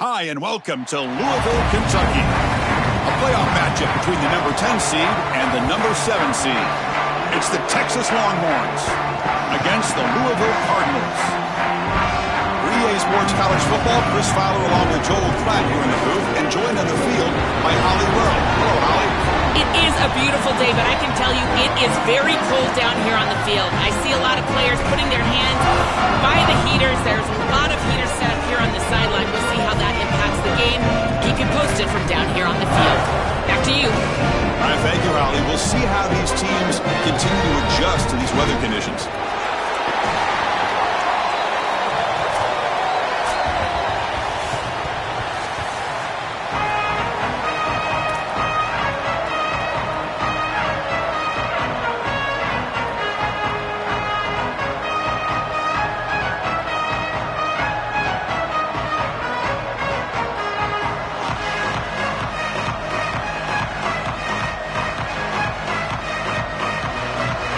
Hi, and welcome to Louisville, Kentucky. A playoff matchup between the number 10 seed and the number 7 seed. It's the Texas Longhorns against the Louisville Cardinals. For EA Sports College Football, Chris Fowler along with Joel Pratt here in the booth, and joined on the field by Holly Rowe. Hello, Holly. It is a beautiful day, but I can tell you it is very cold down here on the field. I see a lot of players putting their hands by the heaters. There's a lot of heaters set up here on the sideline. We'll see how that impacts the game. Keep you posted from down here on the field. Back to you. All right, thank you, Holly. We'll see how these teams continue to adjust to these weather conditions.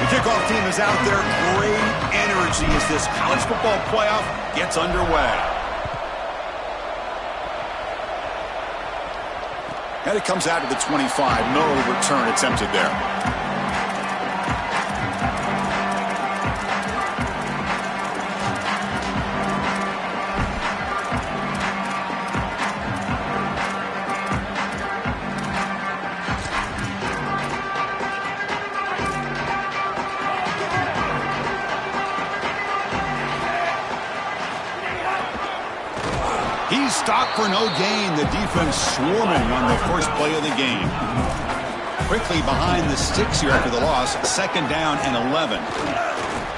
Kickoff team is out there. Great energy as this college football playoff gets underway. And it comes out to the 25. No return attempted there. He's stopped for no gain. The defense swarming on the first play of the game. Quickly behind the sticks here after the loss. Second down and 11.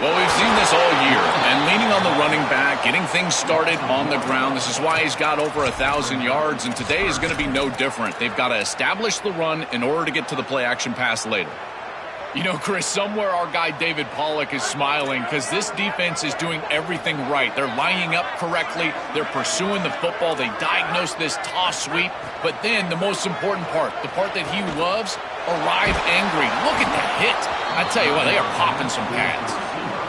Well, we've seen this all year, and leaning on the running back, getting things started on the ground. This is why he's got over 1,000 yards, and today is going to be no different. They've got to establish the run in order to get to the play-action pass later. You know, Chris, somewhere our guy David Pollack is smiling because this defense is doing everything right. They're lining up correctly. They're pursuing the football. They diagnose this toss sweep. But then the most important part, the part that he loves, arrive angry. Look at the hit. I tell you what, they are popping some pads.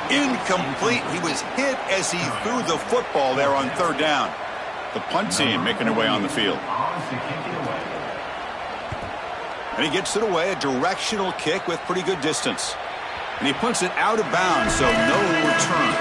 Incomplete. He was hit as he threw the football there on third down. The punt team making their way on the field. And he gets it away, a directional kick with pretty good distance. And he punts it out of bounds, so no return.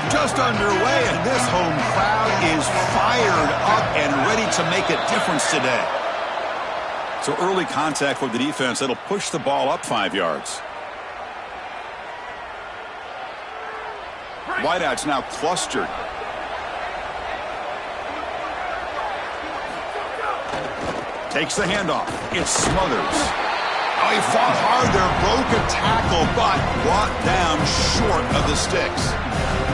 Just underway, and this home crowd is fired up and ready to make a difference today. So early contact for the defense. That'll push the ball up 5 yards. Wideouts now clustered. Takes the handoff. It smothers. Oh, he fought hard there, broke a tackle, but brought down short of the sticks.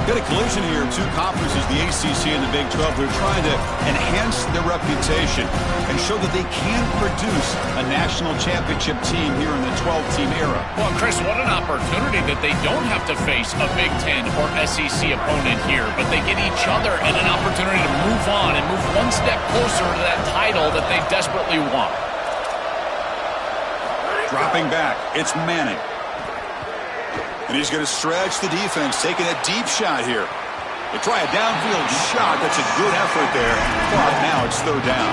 Got a collision here of two conferences, the ACC and the Big 12, who are trying to enhance their reputation and show that they can produce a national championship team here in the 12-team era. Well, Chris, what an opportunity that they don't have to face a Big 10 or SEC opponent here, but they get each other and an opportunity to move on and move one step closer to that title that they desperately want. Dropping back, it's Manning. And he's going to stretch the defense, taking a deep shot here. They try a downfield shot. That's a good effort there. But now it's third down.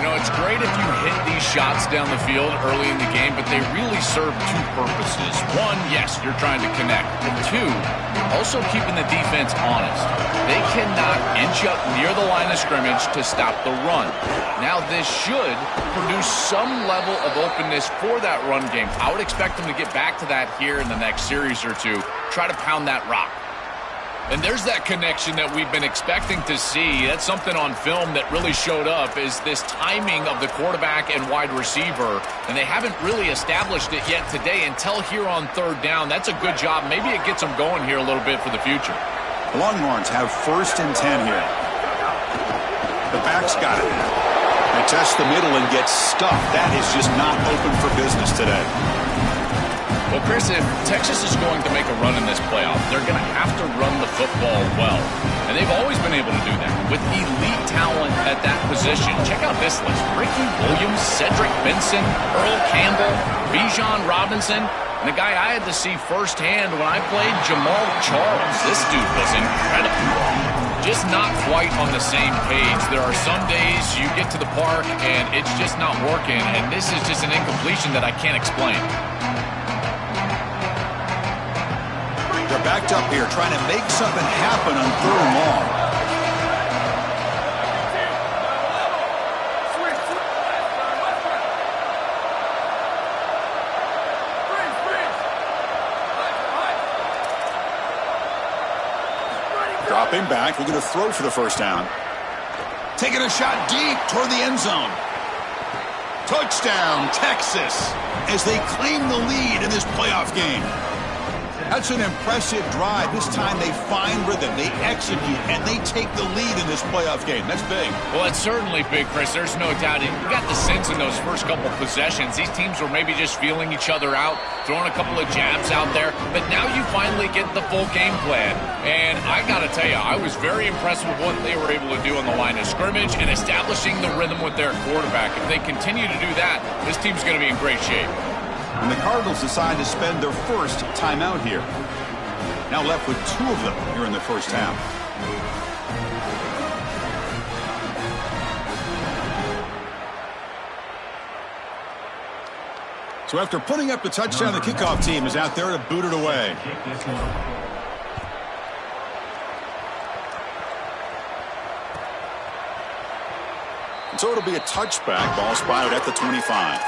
You know, it's great if you hit these shots down the field early in the game, but they really serve two purposes. One, yes, you're trying to connect. But two, also keeping the defense honest. They cannot inch up near the line of scrimmage to stop the run. Now, this should produce some level of openness for that run game. I would expect them to get back to that here in the next series or two. Try to pound that rock. And there's that connection that we've been expecting to see. That's something on film that really showed up, is this timing of the quarterback and wide receiver. And they haven't really established it yet today until here on third down. That's a good job. Maybe it gets them going here a little bit for the future. The Longhorns have 1st and 10 here. The back's got it. They test the middle and get stuffed. That is just not open for business today. Well, Chris, if Texas is going to make a run in this playoff, they're going to have to run the football well. And they've always been able to do that with elite talent at that position. Check out this list. Ricky Williams, Cedric Benson, Earl Campbell, Bijan Robinson, and the guy I had to see firsthand when I played, Jamal Charles. This dude was incredible. Just not quite on the same page. There are some days you get to the park and it's just not working, and this is just an incompletion that I can't explain. They're backed up here, trying to make something happen on third and long. Dropping back, looking to throw for the first down. Taking a shot deep toward the end zone. Touchdown, Texas, as they claim the lead in this playoff game. That's an impressive drive. This time they find rhythm, they execute, and they take the lead in this playoff game. That's big. Well, it's certainly big, Chris. There's no doubt. You got the sense in those first couple of possessions. These teams were maybe just feeling each other out, throwing a couple of jabs out there. But now you finally get the full game plan. And I got to tell you, I was very impressed with what they were able to do on the line of scrimmage and establishing the rhythm with their quarterback. If they continue to do that, this team's going to be in great shape. And the Cardinals decide to spend their first timeout here. Now left with 2 of them here in the first half. So after putting up the touchdown, the kickoff team is out there to boot it away. And so it'll be a touchback. Ball spotted at the 25.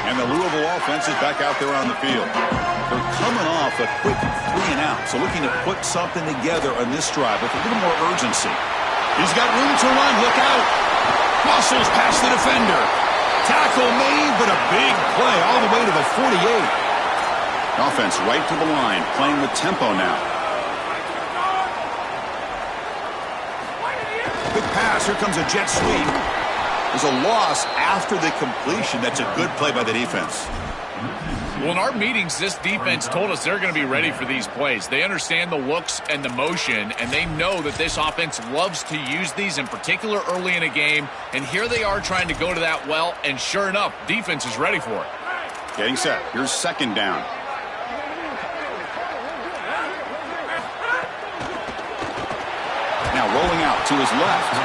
And the Louisville offense is back out there on the field. They're coming off a quick 3 and out, so looking to put something together on this drive with a little more urgency. He's got room to run. Look out. Muscles past the defender. Tackle made, but a big play all the way to the 48. Offense right to the line, playing with tempo now. Big pass. Here comes a jet sweep. There's a loss after the completion. That's a good play by the defense. Well, in our meetings, this defense told us they're going to be ready for these plays. They understand the looks and the motion, and they know that this offense loves to use these, in particular early in a game. And here they are trying to go to that well, and sure enough, defense is ready for it. Getting set. Here's second down. Now rolling out to his left.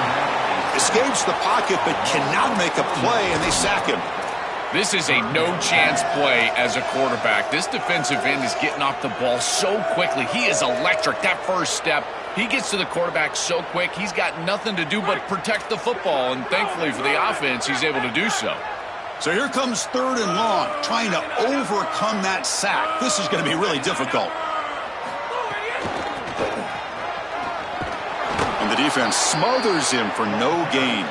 Escapes the pocket, but cannot make a play, and they sack him. This is a no-chance play as a quarterback. This defensive end is getting off the ball so quickly. He is electric. That first step, he gets to the quarterback so quick, he's got nothing to do but protect the football, and thankfully for the offense, he's able to do so. So here comes third and long, trying to overcome that sack. This is going to be really difficult. And the defense smothers him for no gain.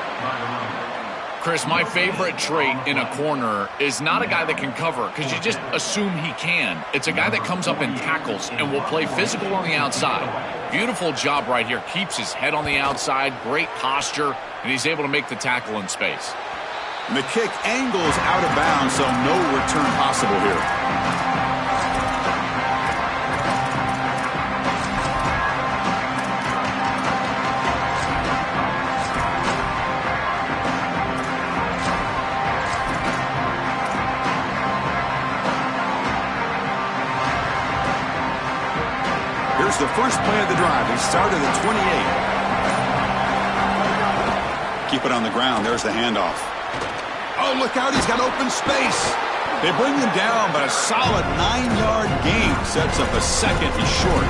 Chris, my favorite trait in a corner is not a guy that can cover because you just assume he can. It's a guy that comes up and tackles and will play physical on the outside. Beautiful job right here. Keeps his head on the outside, great posture, and he's able to make the tackle in space. And the kick angles out of bounds, so no return possible here. Here's the first play of the drive. They start at the 28. Keep it on the ground. There's the handoff. Oh, look out. He's got open space. They bring him down, but a solid 9-yard gain sets up a second. He's short.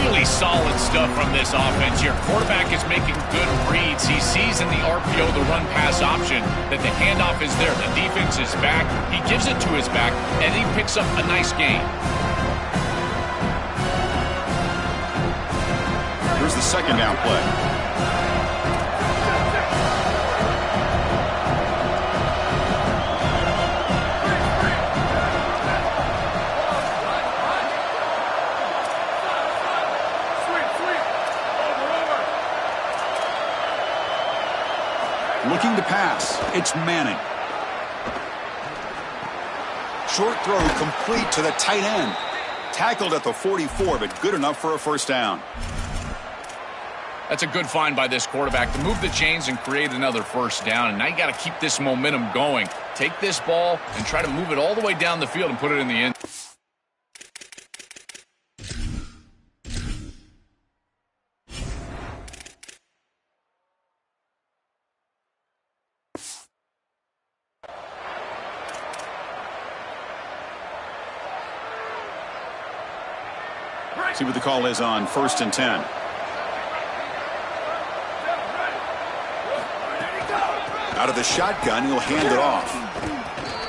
Really solid stuff from this offense here. Quarterback is making good reads. He sees in the RPO, the run-pass option, that the handoff is there. The defense is back. He gives it to his back, and he picks up a nice gain. Here's the second down play. Looking to pass. It's Manning. Short throw complete to the tight end. Tackled at the 44, but good enough for a first down. That's a good find by this quarterback to move the chains and create another first down. And now you got to keep this momentum going. Take this ball and try to move it all the way down the field and put it in the end. See what the call is on 1st and 10. Out of the shotgun, he'll hand it off.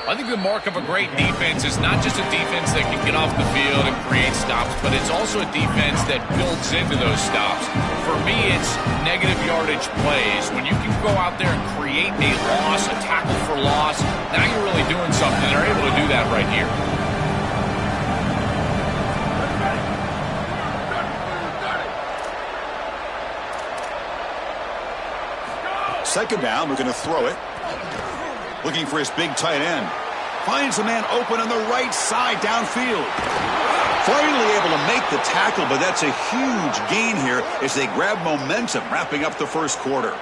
I think the mark of a great defense is not just a defense that can get off the field and create stops, but it's also a defense that builds into those stops. For me, it's negative yardage plays. When you can go out there and create a loss, a tackle for loss, now you're really doing something. They're able to do that right here. Second down, looking to throw it. Looking for his big tight end. Finds a man open on the right side downfield. Finally able to make the tackle, but that's a huge gain here as they grab momentum wrapping up the first quarter.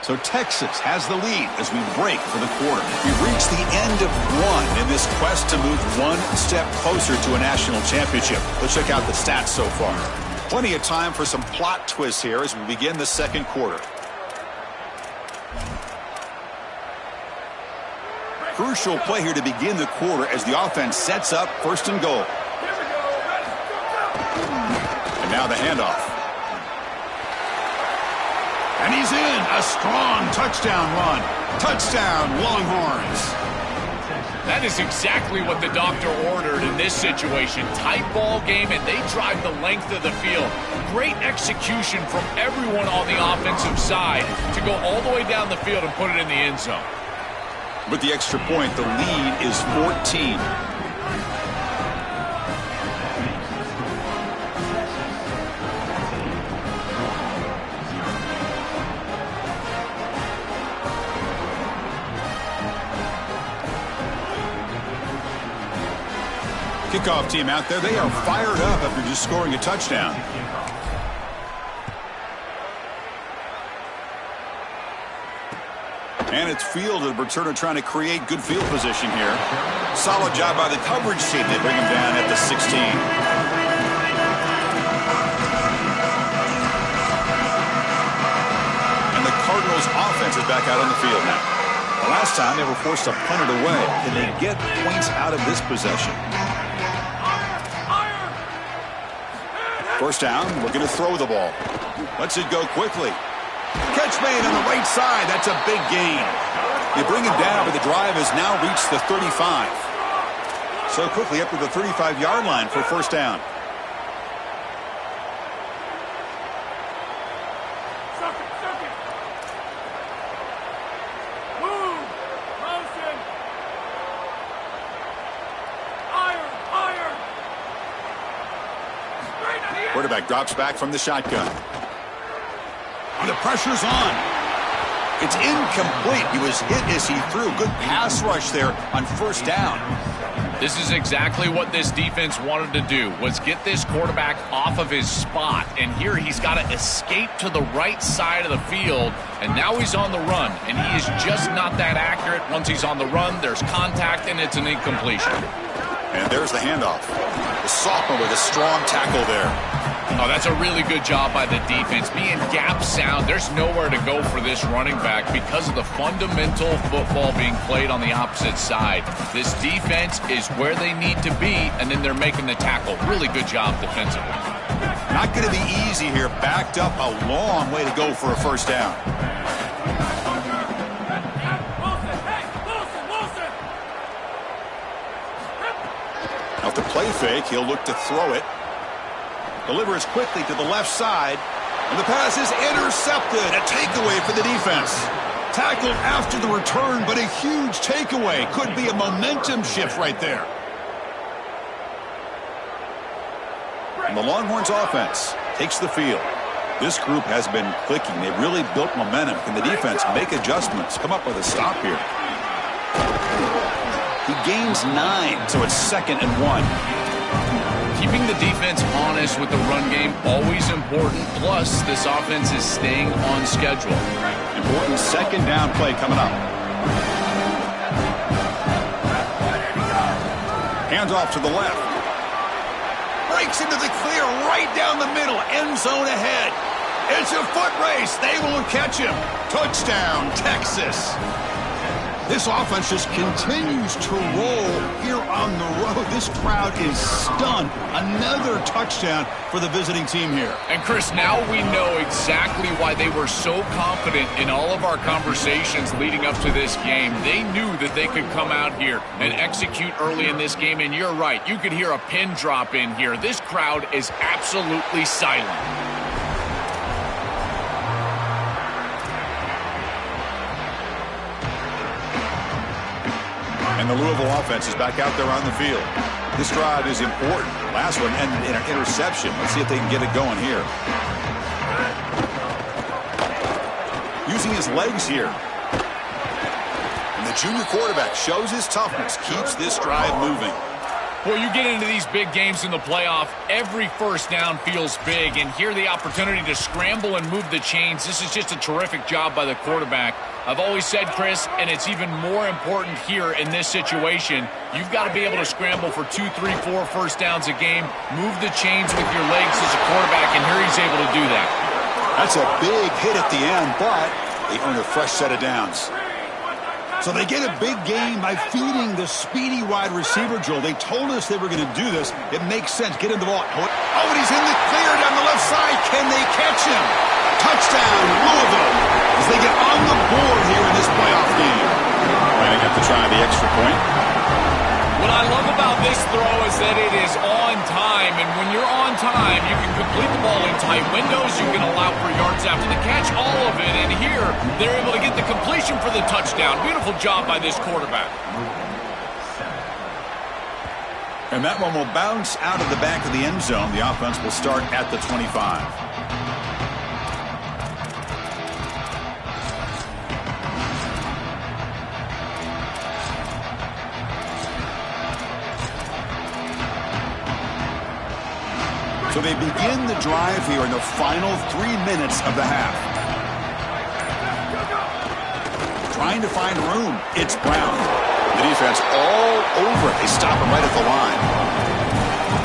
So Texas has the lead as we break for the quarter. We've reached the end of one in this quest to move one step closer to a national championship. Let's check out the stats so far. Plenty of time for some plot twists here as we begin the second quarter. Crucial play here to begin the quarter as the offense sets up 1st and goal. And now the handoff. And he's in. A strong touchdown run. Touchdown, Longhorns. That is exactly what the doctor ordered in this situation. Tight ball game, and they drive the length of the field. Great execution from everyone on the offensive side to go all the way down the field and put it in the end zone. With the extra point, the lead is 14. Kickoff team out there, they are fired up after just scoring a touchdown. And it's fielded. Returner trying to create good field position here. Solid job by the coverage team. They bring him down at the 16. And the Cardinals offense is back out on the field now. The last time they were forced to punt it away. Can they get points out of this possession? First down, looking to throw the ball. Lets it go quickly. Catch made on the right side. That's a big gain. They bring him down, but the drive has now reached the 35. So quickly up to the 35-yard line for first down. Quarterback drops back from the shotgun. The pressure's on. It's incomplete. He was hit as he threw. Good pass rush there on first down. This is exactly what this defense wanted to do, was get this quarterback off of his spot. And here he's got to escape to the right side of the field. And now he's on the run. And he is just not that accurate. Once he's on the run, there's contact, and it's an incompletion. And there's the handoff. The sophomore with a strong tackle there. Oh, that's a really good job by the defense. Being gap sound, there's nowhere to go for this running back because of the fundamental football being played on the opposite side. This defense is where they need to be, and then they're making the tackle. Really good job defensively. Not going to be easy here. Backed up a long way to go for a first down. Off the play fake, he'll look to throw it. Delivers quickly to the left side. And the pass is intercepted. A takeaway for the defense. Tackled after the return, but a huge takeaway. Could be a momentum shift right there. And the Longhorns offense takes the field. This group has been clicking. They've really built momentum. Can the defense make adjustments? Come up with a stop here. He gains 9, so it's 2nd and 1. Keeping the defense honest with the run game, always important. Plus, this offense is staying on schedule. Important second down play coming up. Hands off to the left. Breaks into the clear right down the middle. End zone ahead. It's a foot race. They will catch him. Touchdown, Texas. This offense just continues to roll here on the road. This crowd is stunned. Another touchdown for the visiting team here. And, Chris, now we know exactly why they were so confident in all of our conversations leading up to this game. They knew that they could come out here and execute early in this game. And you're right. You could hear a pin drop in here. This crowd is absolutely silent. And the Louisville offense is back out there on the field. This drive is important. Last one ended in an interception. Let's see if they can get it going here. Using his legs here. And the junior quarterback shows his toughness, keeps this drive moving. Well, you get into these big games in the playoff, every first down feels big, and here the opportunity to scramble and move the chains. This is just a terrific job by the quarterback. I've always said, Chris, and it's even more important here in this situation, you've got to be able to scramble for 2, 3, 4 first downs a game, move the chains with your legs as a quarterback, and here he's able to do that. That's a big hit at the end, but they earn a fresh set of downs. So they get a big gain by feeding the speedy wide receiver, Joel. They told us they were going to do this. It makes sense. Get him the ball. Oh, and he's in the clear down the left side. Can they catch him? Touchdown, Louisville, as they get on the board here in this playoff game. Planning up to try the extra point. What I love about this throw is that it is on time, and when you're on time, you can complete the ball in tight windows, you can allow for yards after the catch, all of it, and here, they're able to get the completion for the touchdown. Beautiful job by this quarterback. And that one will bounce out of the back of the end zone. The offense will start at the 25. So they begin the drive here in the final 3 minutes of the half. Trying to find room. It's Brown. The defense all over it. They stop him right at the line.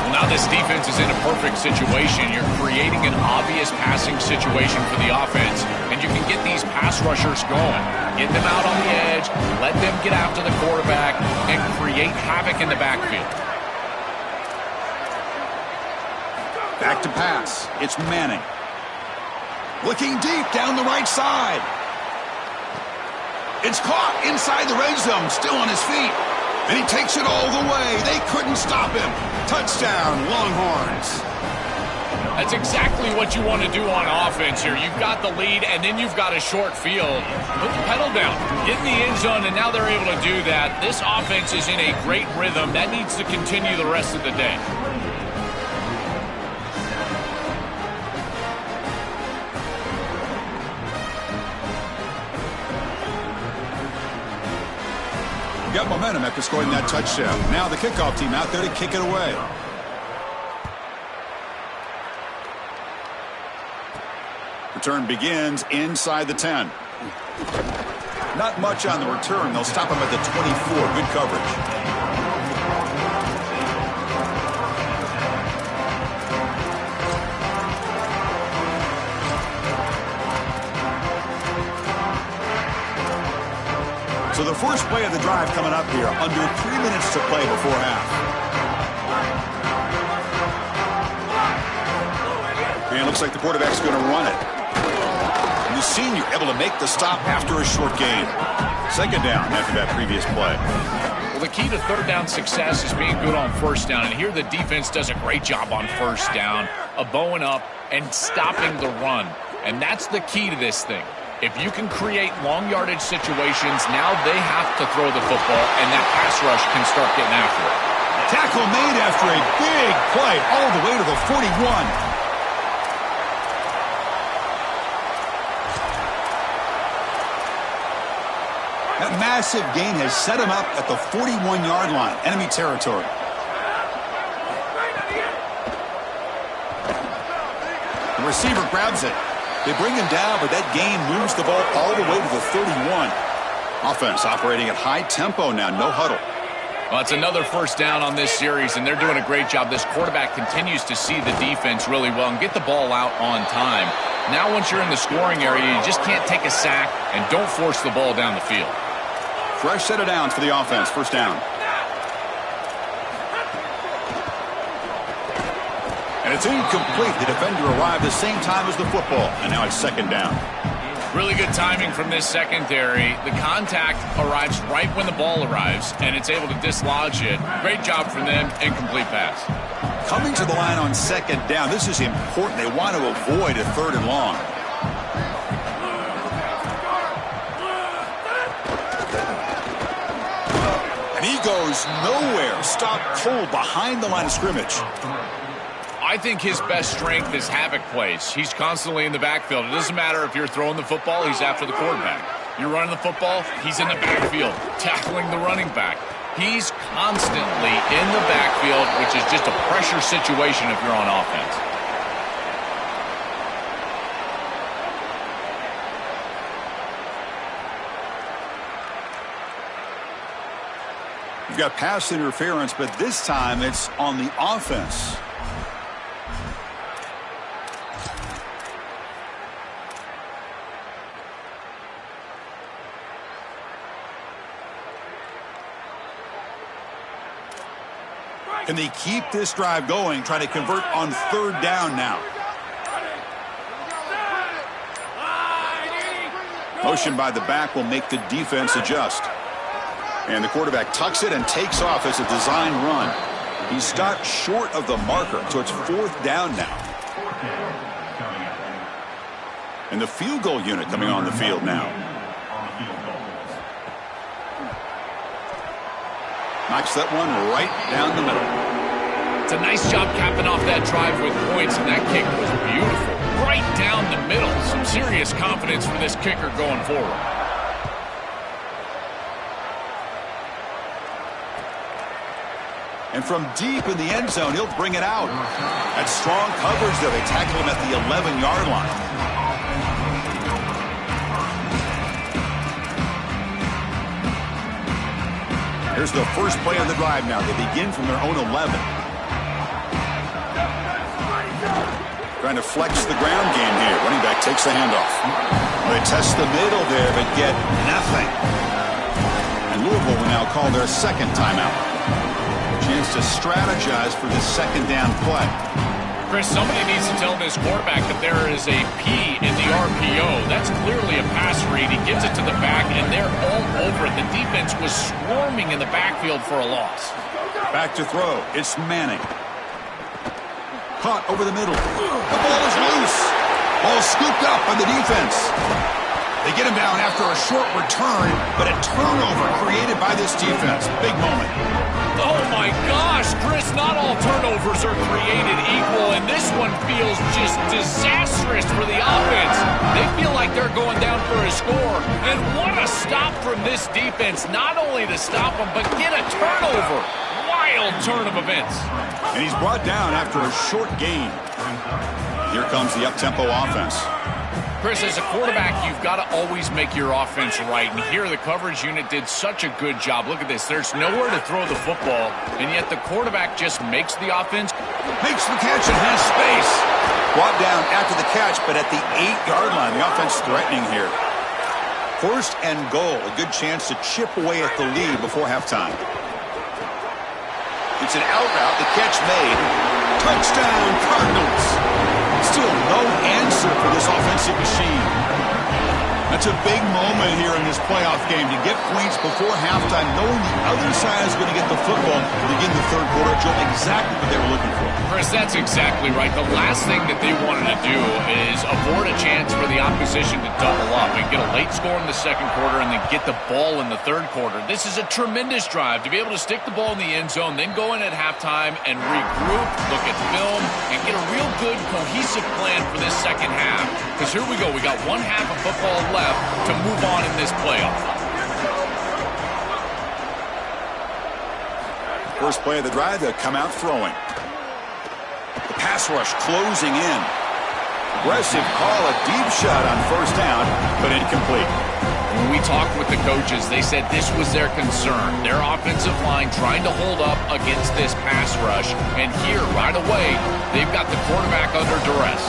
Well, now this defense is in a perfect situation. You're creating an obvious passing situation for the offense, and you can get these pass rushers going. Get them out on the edge, let them get after the quarterback, and create havoc in the backfield. Back to pass. It's Manning. Looking deep down the right side. It's caught inside the red zone, still on his feet. And he takes it all the way. They couldn't stop him. Touchdown, Longhorns. That's exactly what you want to do on offense here. You've got the lead, and then you've got a short field. Put the pedal down. Get in the end zone, and now they're able to do that. This offense is in a great rhythm. That needs to continue the rest of the day. Got momentum after scoring that touchdown. Now the kickoff team out there to kick it away. Return begins inside the 10. Not much on the return. They'll stop him at the 24. Good coverage. So the first play of the drive coming up here, under 3 minutes to play before half. And it looks like the quarterback's going to run it. And the senior able to make the stop after a short gain. Second down after that previous play. Well, the key to third down success is being good on first down. And here the defense does a great job on first down of bowing up and stopping the run. And that's the key to this thing. If you can create long yardage situations, now they have to throw the football, and that pass rush can start getting after it. Tackle made after a big play all the way to the 41. That massive gain has set him up at the 41-yard line, enemy territory. The receiver grabs it. They bring him down, but that gain moves the ball all the way to the 31. Offense operating at high tempo now, no huddle. Well, it's another first down on this series, and they're doing a great job. This quarterback continues to see the defense really well and get the ball out on time. Now once you're in the scoring area, you just can't take a sack and don't force the ball down the field. Fresh set of downs for the offense, first down. And it's incomplete. The defender arrived the same time as the football, and now it's second down. Really good timing from this secondary. The contact arrives right when the ball arrives, and it's able to dislodge it. Great job from them. Incomplete pass. Coming to the line on second down, this is important. They want to avoid a third and long. And he goes nowhere. Stopped cold behind the line of scrimmage. I think his best strength is havoc plays. He's constantly in the backfield. It doesn't matter if you're throwing the football, he's after the quarterback. You're running the football, he's in the backfield, tackling the running back. He's constantly in the backfield, which is just a pressure situation if you're on offense. You've got pass interference, but this time it's on the offense. Can they keep this drive going, trying to convert on third down now? Motion by the back will make the defense adjust. And the quarterback tucks it and takes off as a design run. He stopped short of the marker, so it's fourth down now. And the field goal unit coming on the field now. Knocks that one right down the middle. It's a nice job capping off that drive with points, and that kick was beautiful. Right down the middle. Some serious confidence for this kicker going forward. And from deep in the end zone, he'll bring it out. That's strong coverage there. They tackle him at the 11-yard line. Here's the first play of the drive now. They begin from their own 11. Trying to flex the ground game here. Running back takes the handoff. They test the middle there, but get nothing. And Louisville will now call their second timeout. Chance to strategize for the second down play. Chris, somebody needs to tell this quarterback that there is a P in the RPO. That's clearly a pass read. He gives it to the back, and they're all over it. The defense was swarming in the backfield for a loss. Back to throw. It's Manning. Caught over the middle. The ball is loose. Ball scooped up by the defense. They get him down after a short return, but a turnover created by this defense. Big moment. Oh, my gosh, Chris, not all turnovers are created equal, and this one feels just disastrous for the offense. They feel like they're going down for a score, and what a stop from this defense, not only to stop them, but get a turnover. Wild turn of events. And he's brought down after a short gain. Here comes the up-tempo offense. Chris, as a quarterback, you've got to always make your offense right. And here, the coverage unit did such a good job. Look at this. There's nowhere to throw the football, and yet the quarterback just makes the offense. Makes the catch and has space. Brought down after the catch, but at the 8-yard line. The offense threatening here. First and goal. A good chance to chip away at the lead before halftime. It's an out route. The catch made. Touchdown, Cardinals. Still no answer for this offensive machine. That's a big moment here in this playoff game to get points before halftime, knowing the other side is going to get the football to begin the third quarter. Joe, exactly what they were looking for. Chris, that's exactly right. The last thing that they wanted to do is afford a chance for the opposition to double up and get a late score in the second quarter and then get the ball in the third quarter. This is a tremendous drive to be able to stick the ball in the end zone, then go in at halftime and regroup, look at film, and get a real good cohesive plan for this second half. Because here we go. We got one half of football left to move on in this playoff. First play of the drive, they'll come out throwing. The pass rush closing in. Aggressive call, a deep shot on first down, but incomplete. When we talked with the coaches, they said this was their concern. Their offensive line trying to hold up against this pass rush. And here, right away, they've got the quarterback under duress.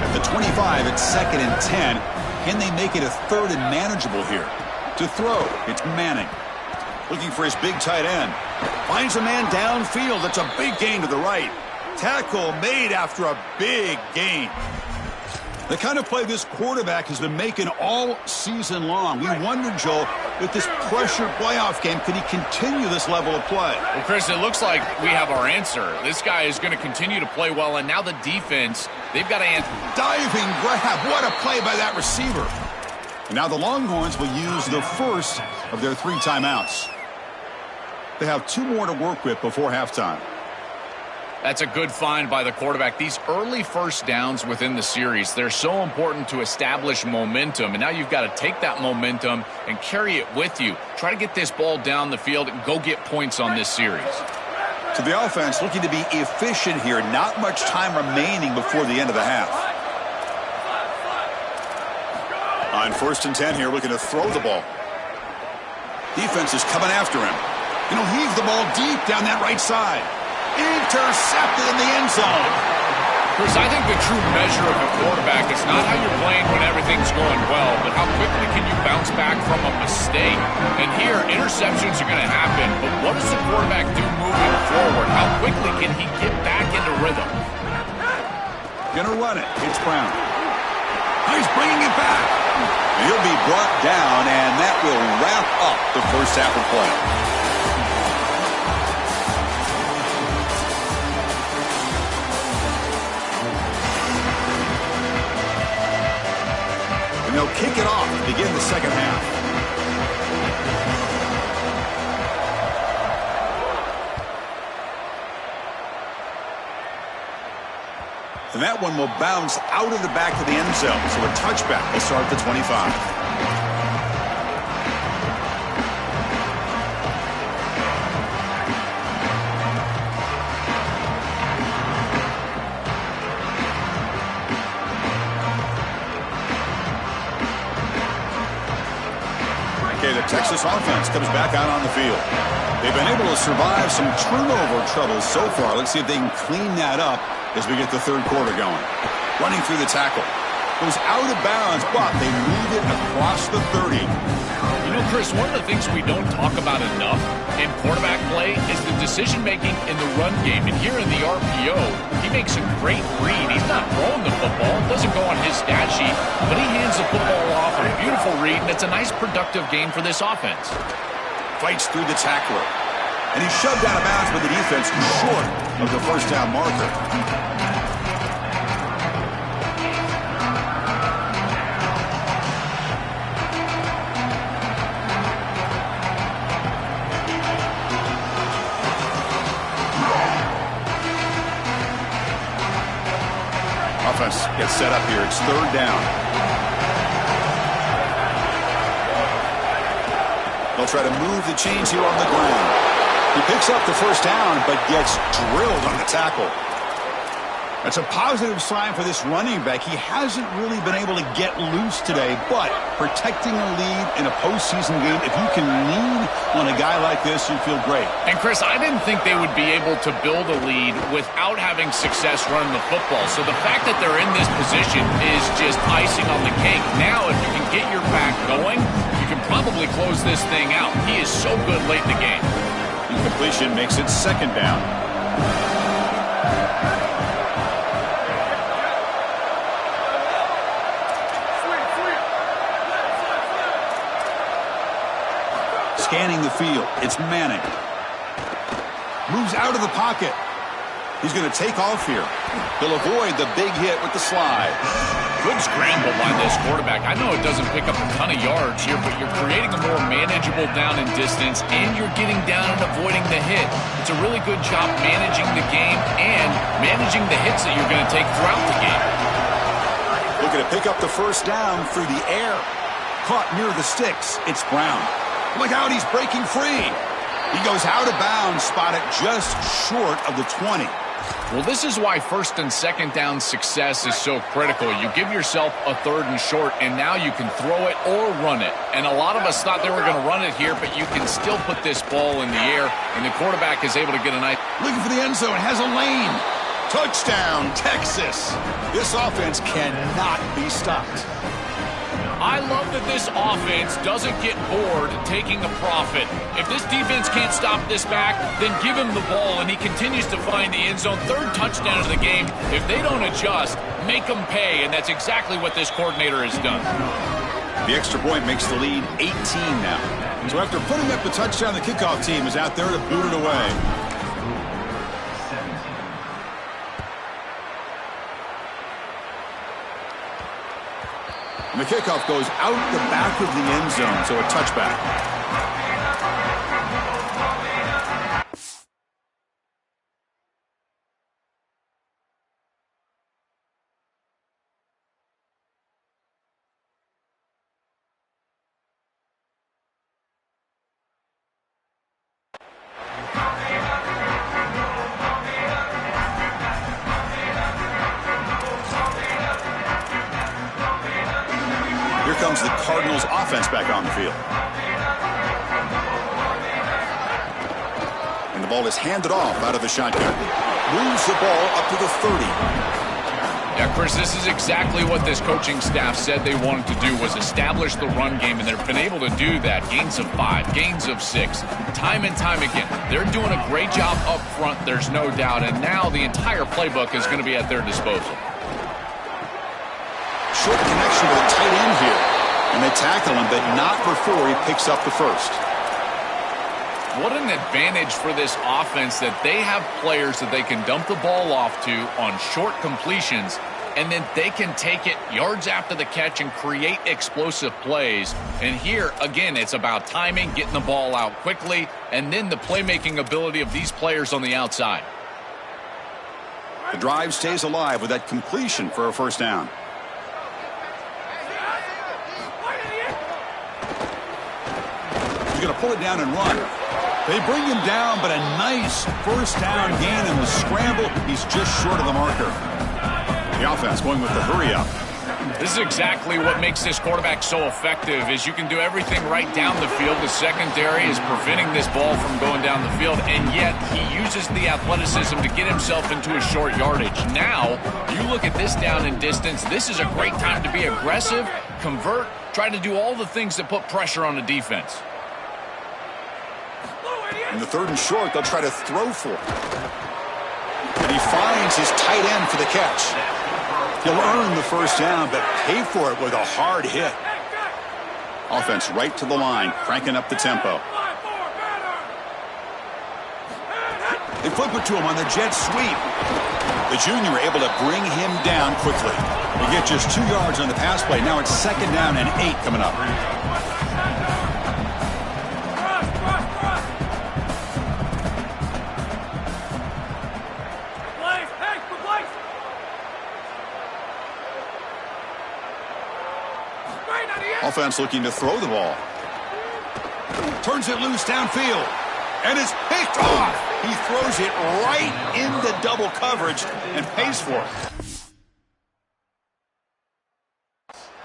At the 25, it's 2nd and 10. Can they make it a third and manageable here? To throw, it's Manning. Looking for his big tight end. Finds a man downfield. That's a big gain to the right. Tackle made after a big gain. The kind of play this quarterback has been making all season long. We wonder, Joel, with this pressured playoff game, could he continue this level of play? Well, Chris, it looks like we have our answer. This guy is going to continue to play well, and now the defense, they've got to answer. Diving grab. What a play by that receiver. And now the Longhorns will use the first of their 3 timeouts. They have 2 more to work with before halftime. That's a good find by the quarterback. These early first downs within the series, they're so important to establish momentum. And now you've got to take that momentum and carry it with you. Try to get this ball down the field and go get points on this series. To the offense, looking to be efficient here. Not much time remaining before the end of the half. On 1st and 10 here, looking to throw the ball. Defense is coming after him. And he'll heave the ball deep down that right side. Intercepted in the end zone. Chris, I think the true measure of a quarterback is not how you're playing when everything's going well, but how quickly can you bounce back from a mistake. And here, interceptions are going to happen, but what does the quarterback do moving forward? How quickly can he get back into rhythm? Gonna run it. It's Brown. He's bringing it back. And he'll be brought down, and that will wrap up the first half of play. And they'll kick it off to begin the second half. And that one will bounce out of the back of the end zone. So a touchback will start at the 25. Texas offense comes back out on the field. They've been able to survive some turnover troubles so far. Let's see if they can clean that up as we get the third quarter going. Running through the tackle. Goes out of bounds, but they move it across the 30. You know, Chris, one of the things we don't talk about enough in quarterback play is the decision-making in the run game. And here in the RPO, he makes a great read. He's not throwing the football. It doesn't go on his stat sheet, but he hands the football off on a beautiful read, and it's a nice, productive game for this offense. Fights through the tackler. And he's shoved out of bounds by the defense short of the first down marker. Offense gets set up here. It's third down. They'll try to move the chains here on the ground. He picks up the first down, but gets drilled on the tackle. That's a positive sign for this running back. He hasn't really been able to get loose today, but protecting a lead in a postseason game, if you can lean on a guy like this, you feel great. And, Chris, I didn't think they would be able to build a lead without having success running the football. So the fact that they're in this position is just icing on the cake. Now, if you can get your back going, you can probably close this thing out. He is so good late in the game. Incompletion makes it second down. Scanning the field. It's Manning. Moves out of the pocket. He's going to take off here. He'll avoid the big hit with the slide. Good scramble by this quarterback. I know it doesn't pick up a ton of yards here, but you're creating a more manageable down and distance, and you're getting down and avoiding the hit. It's a really good job managing the game and managing the hits that you're going to take throughout the game. Looking to pick up the first down through the air. Caught near the sticks. It's Brown. Look out, he's breaking free. He goes out of bounds, spotted just short of the 20. Well, this is why first and second down success is so critical. You give yourself a third and short, and now you can throw it or run it. And a lot of us thought they were going to run it here, but you can still put this ball in the air, and the quarterback is able to get a nice... Looking for the end zone, has a lane. Touchdown, Texas. This offense cannot be stopped. I love that this offense doesn't get bored taking a profit. If this defense can't stop this back, then give him the ball, and he continues to find the end zone. Third touchdown of the game. If they don't adjust, make them pay, and that's exactly what this coordinator has done. The extra point makes the lead 18 now. So after putting up the touchdown, the kickoff team is out there to boot it away. And the kickoff goes out the back of the end zone, so a touchback. Comes the Cardinals offense back on the field. And the ball is handed off out of the shotgun. Moves the ball up to the 30. Yeah, Chris, this is exactly what this coaching staff said they wanted to do, was establish the run game, and they've been able to do that. Gains of 5, gains of 6, time and time again. They're doing a great job up front, there's no doubt, and now the entire playbook is going to be at their disposal. Short connection with a tight end here. And they tackle him, but not before he picks up the first. What an advantage for this offense that they have players that they can dump the ball off to on short completions, and then they can take it yards after the catch and create explosive plays. And here, again, it's about timing, getting the ball out quickly, and then the playmaking ability of these players on the outside. The drive stays alive with that completion for a first down. He's going to pull it down and run. They bring him down, but a nice first down gain in the scramble. He's just short of the marker. The offense going with the hurry up. This is exactly what makes this quarterback so effective, is you can do everything right down the field. The secondary is preventing this ball from going down the field, and yet he uses the athleticism to get himself into a short yardage. Now, you look at this down and distance, this is a great time to be aggressive, convert, try to do all the things that put pressure on the defense. In the 3rd and short, they'll try to throw for it. And he finds his tight end for the catch. He'll earn the first down, but pay for it with a hard hit. Offense right to the line, cranking up the tempo. They flip it to him on the jet sweep. The junior able to bring him down quickly. They get just 2 yards on the pass play. Now it's 2nd down and 8 coming up. Offense looking to throw the ball. Turns it loose downfield. And it's picked off. He throws it right into double coverage and pays for it.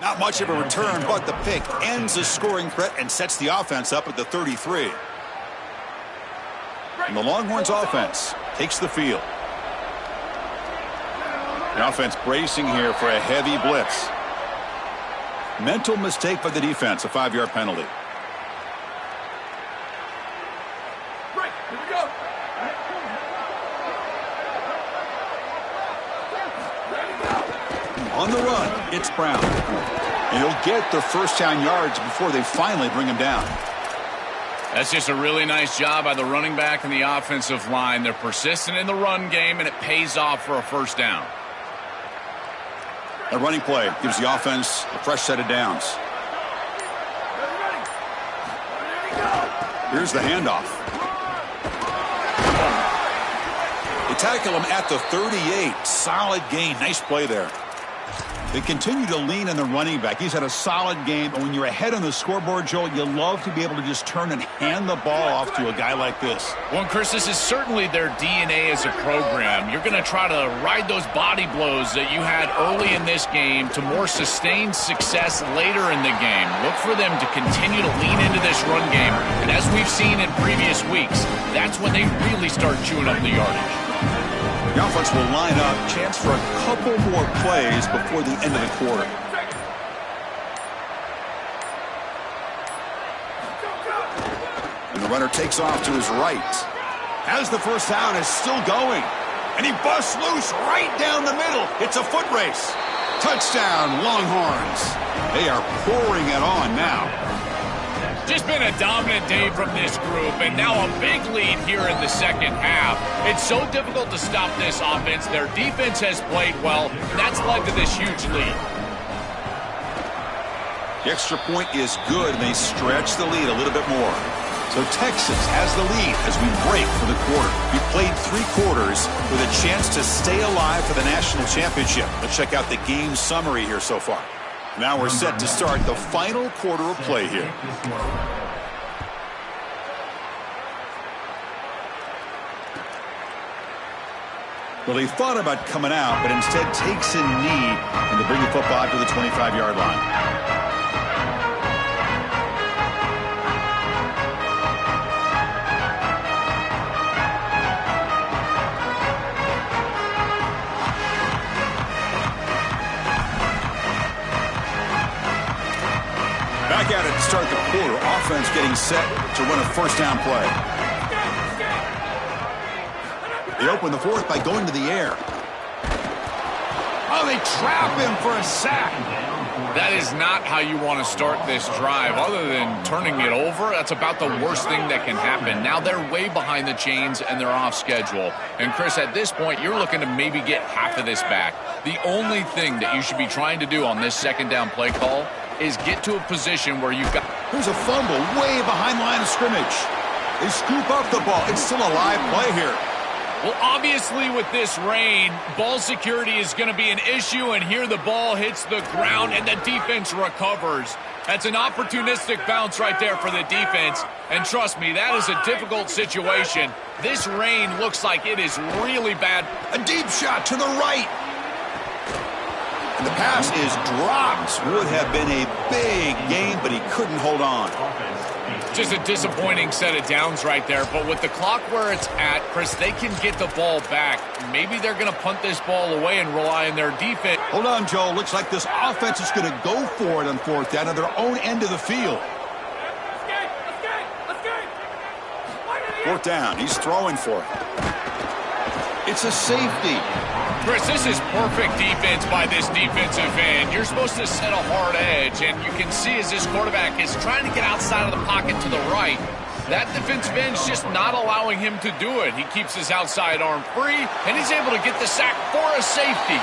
Not much of a return, but the pick ends the scoring threat and sets the offense up at the 33. And the Longhorns offense takes the field. The offense bracing here for a heavy blitz. Mental mistake by the defense, a 5-yard penalty. Here we go. On the run, it's Brown. And he'll get the first down yards before they finally bring him down. That's just a really nice job by the running back and the offensive line. They're persistent in the run game, and it pays off for a first down. A running play gives the offense a fresh set of downs. Here's the handoff. They tackle him at the 38. Solid gain. Nice play there. They continue to lean on the running back. He's had a solid game. And when you're ahead on the scoreboard, Joel, you love to be able to just turn and hand the ball off to a guy like this. Well, Chris, this is certainly their DNA as a program. You're going to try to ride those body blows that you had early in this game to more sustained success later in the game. Look for them to continue to lean into this run game. And as we've seen in previous weeks, that's when they really start chewing up the yardage. The offense will line up. Chance for a couple more plays before the end of the quarter. And the runner takes off to his right. Has the first down, is still going. And he busts loose right down the middle. It's a foot race. Touchdown, Longhorns. They are pouring it on now. Just been a dominant day from this group, and now a big lead here in the second half. It's so difficult to stop this offense. Their defense has played well, and that's led to this huge lead. The extra point is good, and they stretch the lead a little bit more. So Texas has the lead as we break for the quarter. We played 3 quarters with a chance to stay alive for the national championship. Let's check out the game summary here so far. Now we're set to start the final quarter of play here. Well, he thought about coming out, but instead takes a knee and to bring the football to the 25-yard line. Back at it to start the quarter. Offense getting set to run a first down play. They open the fourth by going to the air. Oh, they trap him for a sack. That is not how you want to start this drive. Other than turning it over, that's about the worst thing that can happen. Now they're way behind the chains and they're off schedule. And Chris, at this point, you're looking to maybe get half of this back. The only thing that you should be trying to do on this second down play call is get to a position where you've got... There's a fumble way behind the line of scrimmage. They scoop up the ball. It's still a live play here. Well, obviously with this rain, ball security is going to be an issue, and here the ball hits the ground and the defense recovers. That's an opportunistic bounce right there for the defense, and trust me, that is a difficult situation. This rain looks like it is really bad. A deep shot to the right. The pass is dropped. Would have been a big gain, but he couldn't hold on. Just a disappointing set of downs right there, but with the clock where it's at, Chris, they can get the ball back. Maybe they're going to punt this ball away and rely on their defense. Hold on, Joe. Looks like this offense is going to go for it on fourth down at their own end of the field. Fourth down. He's throwing for it. It's a safety. Chris, this is perfect defense by this defensive end. You're supposed to set a hard edge, and you can see as this quarterback is trying to get outside of the pocket to the right, that defensive end's just not allowing him to do it. He keeps his outside arm free, and he's able to get the sack for a safety.